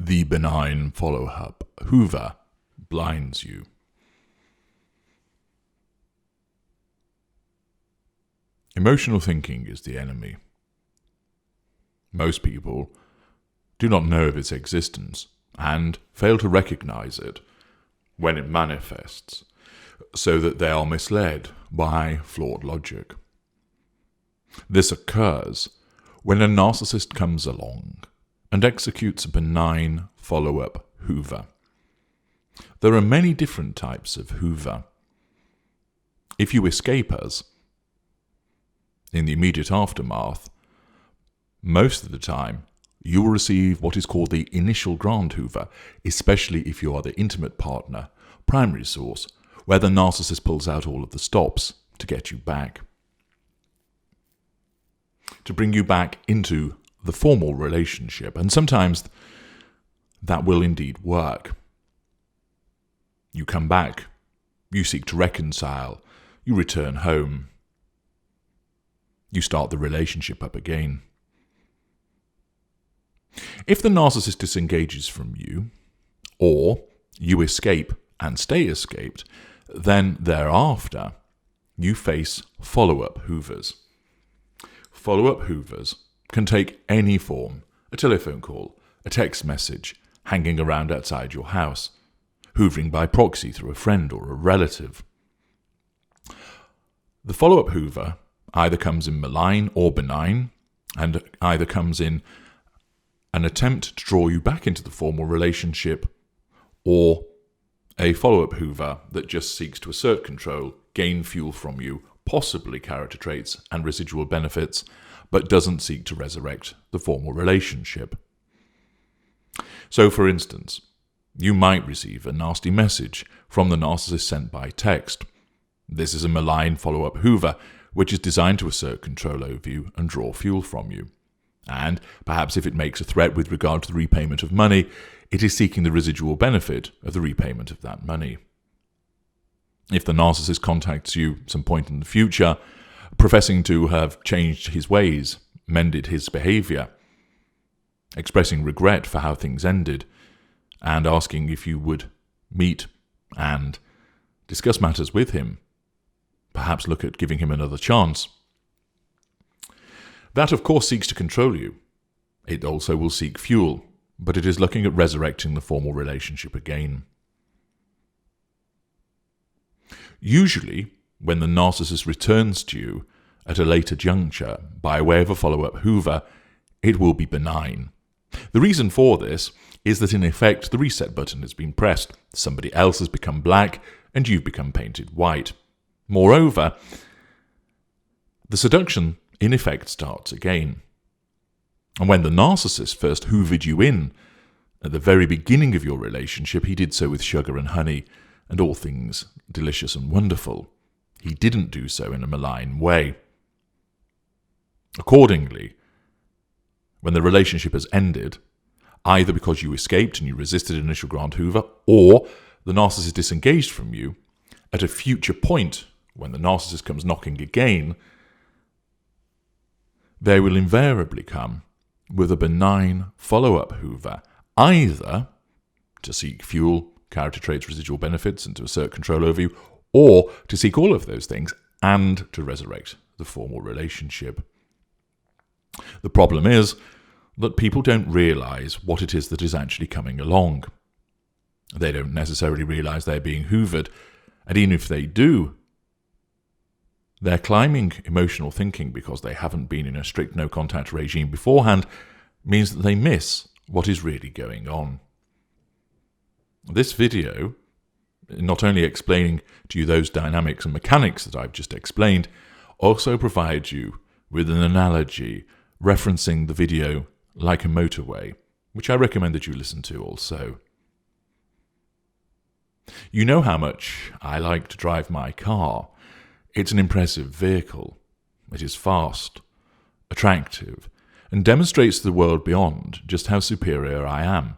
The Benign Follow Up Hoover blinds you. Emotional thinking is the enemy. Most people do not know of its existence and fail to recognize it when it manifests, so that they are misled by flawed logic. This occurs when a narcissist comes along and executes a benign follow-up Hoover. There are many different types of Hoover. If you escape us, in the immediate aftermath, most of the time, you will receive what is called the initial grant Hoover, especially if you are the intimate partner, primary source, where the narcissist pulls out all of the stops to get you back. To bring you back into the formal relationship, and sometimes that will indeed work. You come back, you seek to reconcile, you return home, you start the relationship up again. If the narcissist disengages from you, or you escape and stay escaped, then thereafter you face follow-up Hoovers. Follow-up Hoovers can take any form: a telephone call, a text message, hanging around outside your house, hoovering by proxy through a friend or a relative. The follow-up Hoover either comes in malign or benign, and either comes in an attempt to draw you back into the formal relationship, or a follow-up Hoover that just seeks to assert control, gain fuel from you, possibly character traits and residual benefits, but doesn't seek to resurrect the formal relationship. So, for instance, you might receive a nasty message from the narcissist sent by text. This is a malign follow-up Hoover, which is designed to assert control over you and draw fuel from you. And perhaps if it makes a threat with regard to the repayment of money, it is seeking the residual benefit of the repayment of that money. If the narcissist contacts you some point in the future, professing to have changed his ways, mended his behavior, expressing regret for how things ended, and asking if you would meet and discuss matters with him, perhaps look at giving him another chance, that of course seeks to control you. It also will seek fuel, but it is looking at resurrecting the formal relationship again. Usually, when the narcissist returns to you at a later juncture by way of a follow-up Hoover, it will be benign. The reason for this is that in effect the reset button has been pressed, somebody else has become black, and you've become painted white. Moreover, the seduction in effect starts again. And when the narcissist first hoovered you in at the very beginning of your relationship, he did so with sugar and honey and all things delicious and wonderful. He didn't do so in a malign way. Accordingly, when the relationship has ended, either because you escaped and you resisted initial grant Hoover, or the narcissist disengaged from you, at a future point, when the narcissist comes knocking again, they will invariably come with a benign follow-up Hoover, either to seek fuel, character traits, residual benefits, and to assert control over you, or to seek all of those things and to resurrect the formal relationship. The problem is that people don't realize what it is that is actually coming along. They don't necessarily realize they're being hoovered, and even if they do, their climbing emotional thinking because they haven't been in a strict no-contact regime beforehand means that they miss what is really going on. This video, not only explaining to you those dynamics and mechanics that I've just explained, also provides you with an analogy referencing the video Like a Motorway, which I recommend that you listen to also. You know how much I like to drive my car. It's an impressive vehicle. It is fast, attractive, and demonstrates to the world beyond just how superior I am,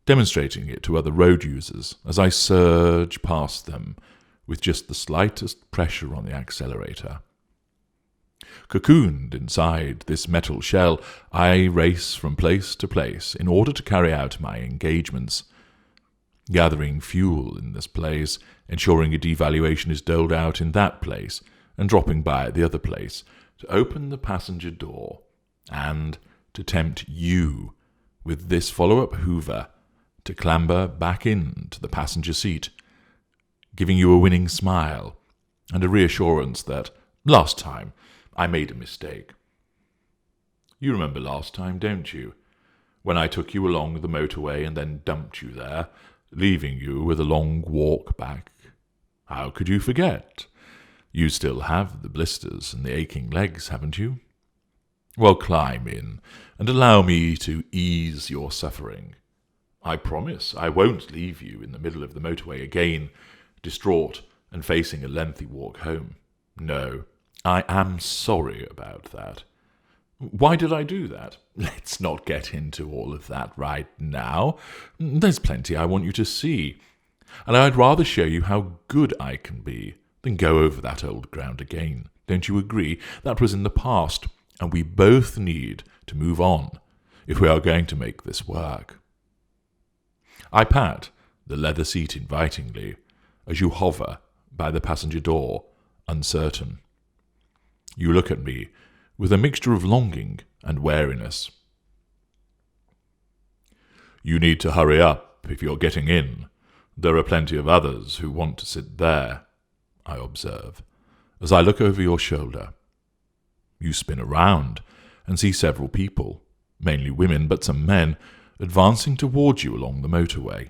demonstrating it to other road users as I surge past them with just the slightest pressure on the accelerator. Cocooned inside this metal shell, I race from place to place in order to carry out my engagements, gathering fuel in this place, ensuring a devaluation is doled out in that place, and dropping by at the other place to open the passenger door and to tempt you with this follow-up Hoover to clamber back into the passenger seat, giving you a winning smile and a reassurance that last time I made a mistake. You remember last time, don't you? When I took you along the motorway and then dumped you there, leaving you with a long walk back. How could you forget? You still have the blisters and the aching legs, haven't you? Well, climb in and allow me to ease your suffering. I promise I won't leave you in the middle of the motorway again, distraught and facing a lengthy walk home. No, I am sorry about that. Why did I do that? Let's not get into all of that right now. There's plenty I want you to see, and I'd rather show you how good I can be than go over that old ground again. Don't you agree? That was in the past, and we both need to move on if we are going to make this work. I pat the leather seat invitingly as you hover by the passenger door, uncertain. You look at me with a mixture of longing and wariness. You need to hurry up if you're getting in. There are plenty of others who want to sit there, I observe, as I look over your shoulder. You spin around and see several people, mainly women but some men, advancing towards you along the motorway.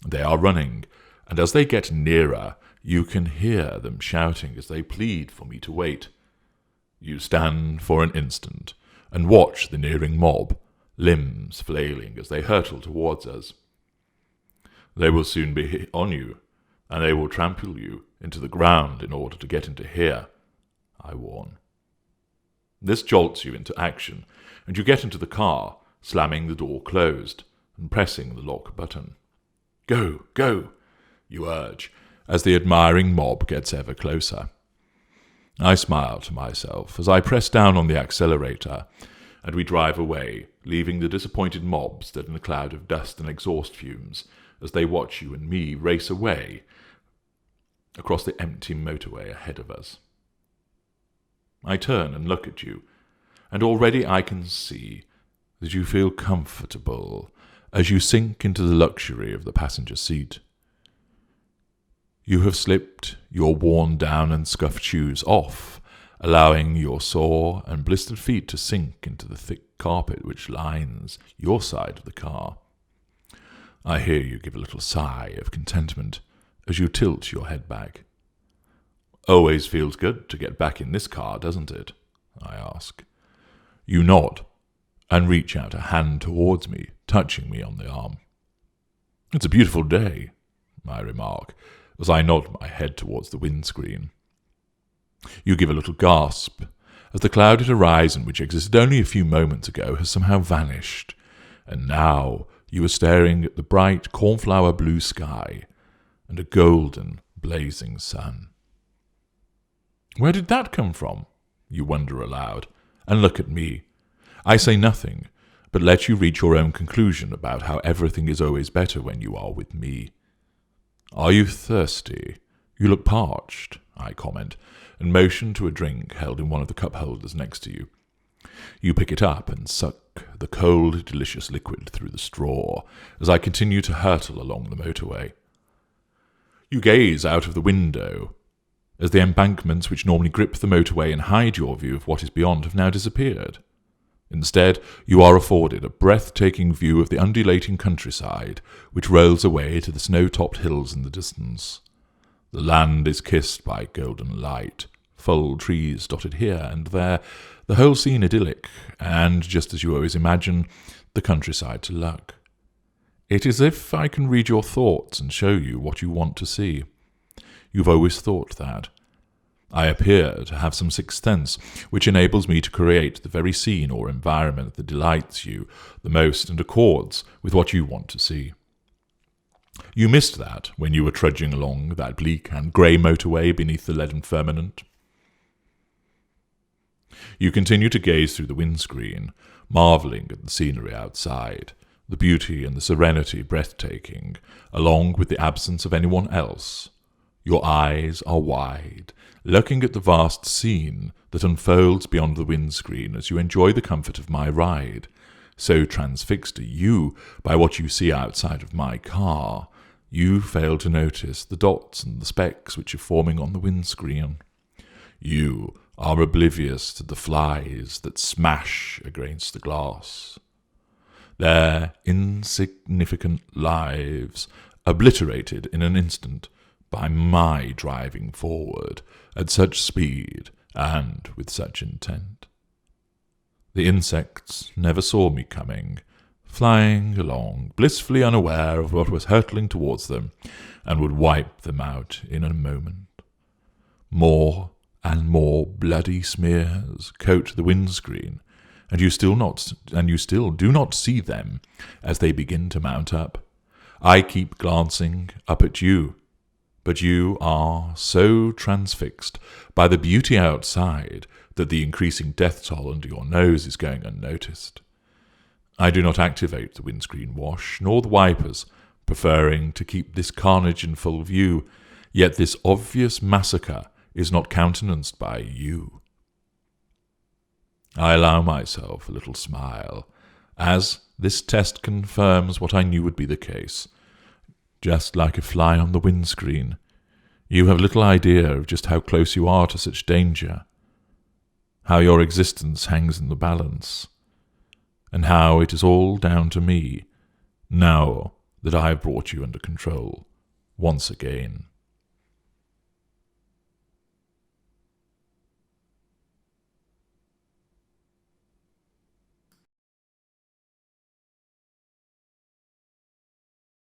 They are running, and as they get nearer, you can hear them shouting as they plead for me to wait. You stand for an instant and watch the nearing mob, limbs flailing as they hurtle towards us. They will soon be on you, and they will trample you into the ground in order to get into here, I warn. This jolts you into action, and you get into the car, slamming the door closed and pressing the lock button. Go, go, you urge, as the admiring mob gets ever closer. I smile to myself as I press down on the accelerator, and we drive away, leaving the disappointed mob stood in a cloud of dust and exhaust fumes as they watch you and me race away across the empty motorway ahead of us. I turn and look at you, and already I can see that you feel comfortable as you sink into the luxury of the passenger seat. You have slipped your worn-down and scuffed shoes off, allowing your sore and blistered feet to sink into the thick carpet which lines your side of the car. I hear you give a little sigh of contentment as you tilt your head back. Always feels good to get back in this car, doesn't it? I ask. You nod and reach out a hand towards me, touching me on the arm. It's a beautiful day, I remark, as I nod my head towards the windscreen. You give a little gasp, as the clouded horizon which existed only a few moments ago has somehow vanished, and now you are staring at the bright cornflower blue sky and a golden, blazing sun. Where did that come from? You wonder aloud, and look at me. I say nothing, but let you reach your own conclusion about how everything is always better when you are with me. Are you thirsty? You look parched, I comment, and motion to a drink held in one of the cup holders next to you. You pick it up and suck the cold, delicious liquid through the straw as I continue to hurtle along the motorway. You gaze out of the window as the embankments which normally grip the motorway and hide your view of what is beyond have now disappeared. Instead, you are afforded a breathtaking view of the undulating countryside which rolls away to the snow-topped hills in the distance. The land is kissed by golden light, full trees dotted here and there, the whole scene idyllic, and, just as you always imagine, the countryside to look. It is as if I can read your thoughts and show you what you want to see. You've always thought that. I appear to have some sixth sense, which enables me to create the very scene or environment that delights you the most and accords with what you want to see. You missed that when you were trudging along that bleak and grey motorway beneath the leaden firmament. You continue to gaze through the windscreen, marvelling at the scenery outside, the beauty and the serenity breathtaking, along with the absence of anyone else. Your eyes are wide, looking at the vast scene that unfolds beyond the windscreen as you enjoy the comfort of my ride. So transfixed are you by what you see outside of my car, you fail to notice the dots and the specks which are forming on the windscreen. You are oblivious to the flies that smash against the glass. Their insignificant lives obliterated in an instant by my driving forward at such speed and with such intent. The insects never saw me coming, flying along, blissfully unaware of what was hurtling towards them, and would wipe them out in a moment. More and more bloody smears coat the windscreen, and you still do not see them as they begin to mount up. I keep glancing up at you, but you are so transfixed by the beauty outside that the increasing death toll under your nose is going unnoticed. I do not activate the windscreen wash, nor the wipers, preferring to keep this carnage in full view, yet this obvious massacre is not countenanced by you. I allow myself a little smile, as this test confirms what I knew would be the case. Just like a fly on the windscreen, you have little idea of just how close you are to such danger, how your existence hangs in the balance, and how it is all down to me, now that I have brought you under control once again.